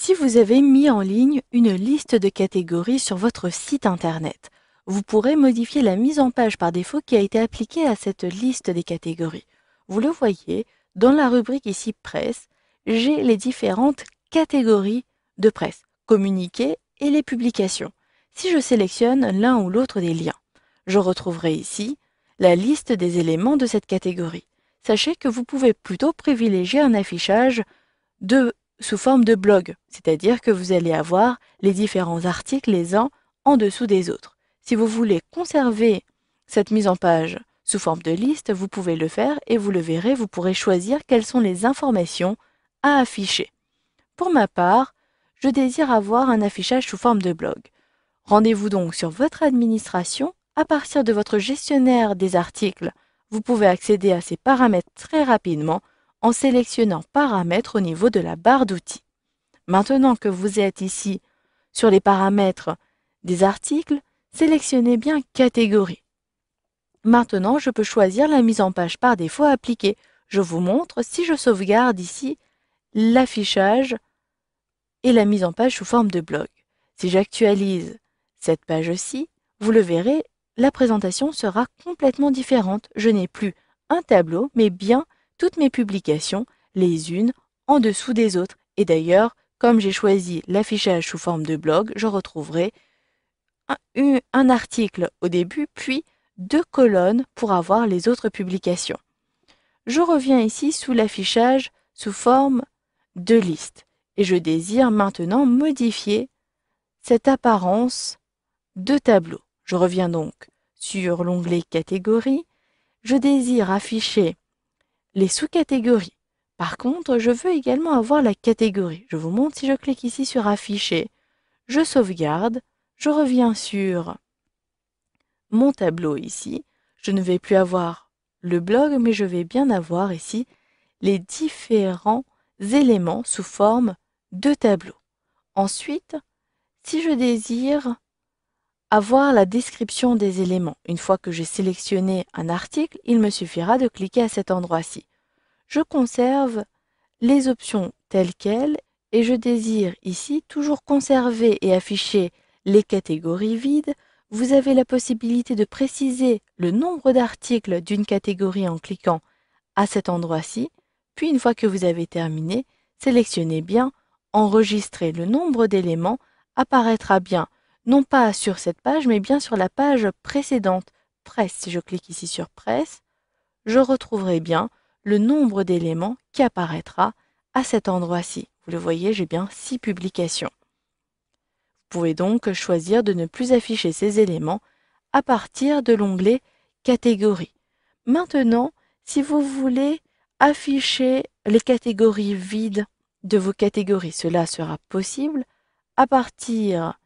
Si vous avez mis en ligne une liste de catégories sur votre site internet, vous pourrez modifier la mise en page par défaut qui a été appliquée à cette liste des catégories. Vous le voyez, dans la rubrique ici Presse, j'ai les différentes catégories de presse, communiqués et les publications. Si je sélectionne l'un ou l'autre des liens, je retrouverai ici la liste des éléments de cette catégorie. Sachez que vous pouvez plutôt privilégier un affichage sous forme de blog, c'est-à-dire que vous allez avoir les différents articles les uns en dessous des autres. Si vous voulez conserver cette mise en page sous forme de liste, vous pouvez le faire et vous le verrez, vous pourrez choisir quelles sont les informations à afficher. Pour ma part, je désire avoir un affichage sous forme de blog. Rendez-vous donc sur votre administration. À partir de votre gestionnaire des articles, vous pouvez accéder à ces paramètres très rapidement en sélectionnant Paramètres au niveau de la barre d'outils. Maintenant que vous êtes ici sur les paramètres des articles, sélectionnez bien Catégorie. Maintenant, je peux choisir la mise en page par défaut appliquée. Je vous montre si je sauvegarde ici l'affichage et la mise en page sous forme de blog. Si j'actualise cette page-ci, vous le verrez, la présentation sera complètement différente. Je n'ai plus un tableau, mais bien toutes mes publications, les unes en dessous des autres. Et d'ailleurs, comme j'ai choisi l'affichage sous forme de blog, je retrouverai un article au début, puis 2 colonnes pour avoir les autres publications. Je reviens ici sous l'affichage sous forme de liste et je désire maintenant modifier cette apparence de tableau. Je reviens donc sur l'onglet Catégories. Je désire afficher les sous-catégories. Par contre, je veux également avoir la catégorie. Je vous montre si je clique ici sur Afficher. Je sauvegarde. Je reviens sur mon tableau ici. Je ne vais plus avoir le blog, mais je vais bien avoir ici les différents éléments sous forme de tableau. Ensuite, si je désire avoir la description des éléments, une fois que j'ai sélectionné un article, il me suffira de cliquer à cet endroit-ci. Je conserve les options telles quelles et je désire ici toujours conserver et afficher les catégories vides. Vous avez la possibilité de préciser le nombre d'articles d'une catégorie en cliquant à cet endroit-ci. Puis une fois que vous avez terminé, sélectionnez bien Enregistrer le nombre d'éléments apparaîtra bien, non pas sur cette page, mais bien sur la page précédente. Presse, si je clique ici sur Presse, je retrouverai bien le nombre d'éléments qui apparaîtra à cet endroit-ci. Vous le voyez, j'ai bien 6 publications. Vous pouvez donc choisir de ne plus afficher ces éléments à partir de l'onglet Catégories. Maintenant, si vous voulez afficher les catégories vides de vos catégories, cela sera possible à partir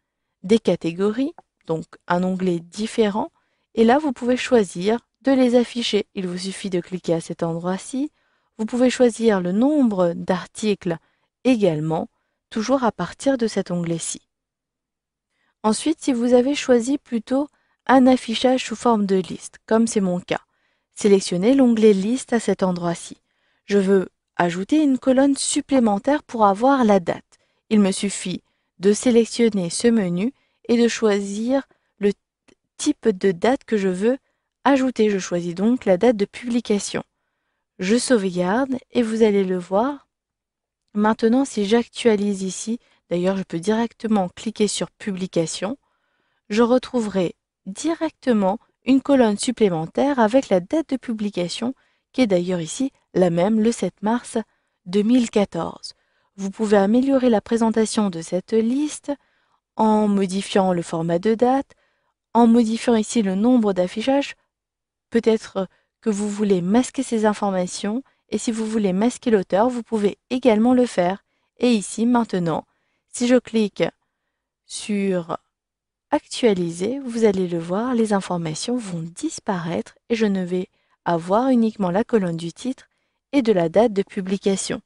des catégories, donc un onglet différent, et là vous pouvez choisir de les afficher. Il vous suffit de cliquer à cet endroit-ci. Vous pouvez choisir le nombre d'articles également, toujours à partir de cet onglet-ci. Ensuite, si vous avez choisi plutôt un affichage sous forme de liste, comme c'est mon cas, sélectionnez l'onglet Liste à cet endroit-ci. Je veux ajouter une colonne supplémentaire pour avoir la date. Il me suffit de sélectionner ce menu et de choisir le type de date que je veux ajouter. Je choisis donc la date de publication. Je sauvegarde et vous allez le voir. Maintenant, si j'actualise ici, d'ailleurs je peux directement cliquer sur Publication, je retrouverai directement une colonne supplémentaire avec la date de publication qui est d'ailleurs ici la même, le 7 mars 2014. Vous pouvez améliorer la présentation de cette liste en modifiant le format de date, en modifiant ici le nombre d'affichages. Peut-être que vous voulez masquer ces informations et si vous voulez masquer l'auteur, vous pouvez également le faire. Et ici, maintenant, si je clique sur Actualiser, vous allez le voir, les informations vont disparaître et je ne vais avoir uniquement la colonne du titre et de la date de publication.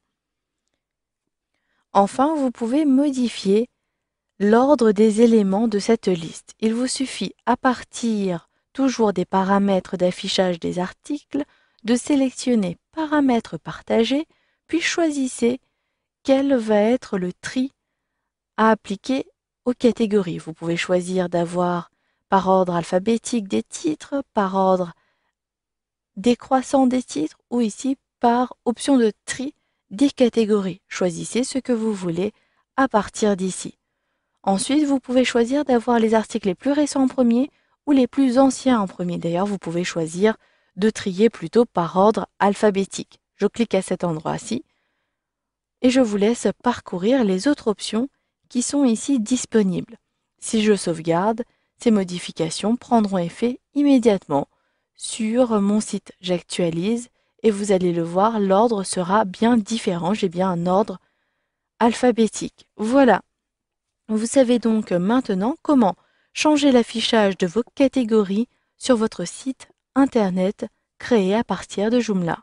Enfin, vous pouvez modifier l'ordre des éléments de cette liste. Il vous suffit, à partir toujours des paramètres d'affichage des articles, de sélectionner Paramètres partagés, puis choisissez quel va être le tri à appliquer aux catégories. Vous pouvez choisir d'avoir par ordre alphabétique des titres, par ordre décroissant des titres ou ici par option de tri des catégories. Choisissez ce que vous voulez à partir d'ici. Ensuite, vous pouvez choisir d'avoir les articles les plus récents en premier ou les plus anciens en premier. D'ailleurs, vous pouvez choisir de trier plutôt par ordre alphabétique. Je clique à cet endroit-ci et je vous laisse parcourir les autres options qui sont ici disponibles. Si je sauvegarde, ces modifications prendront effet immédiatement sur mon site. J'actualise et vous allez le voir, l'ordre sera bien différent. J'ai bien un ordre alphabétique. Voilà. Vous savez donc maintenant comment changer l'affichage de vos catégories sur votre site internet créé à partir de Joomla.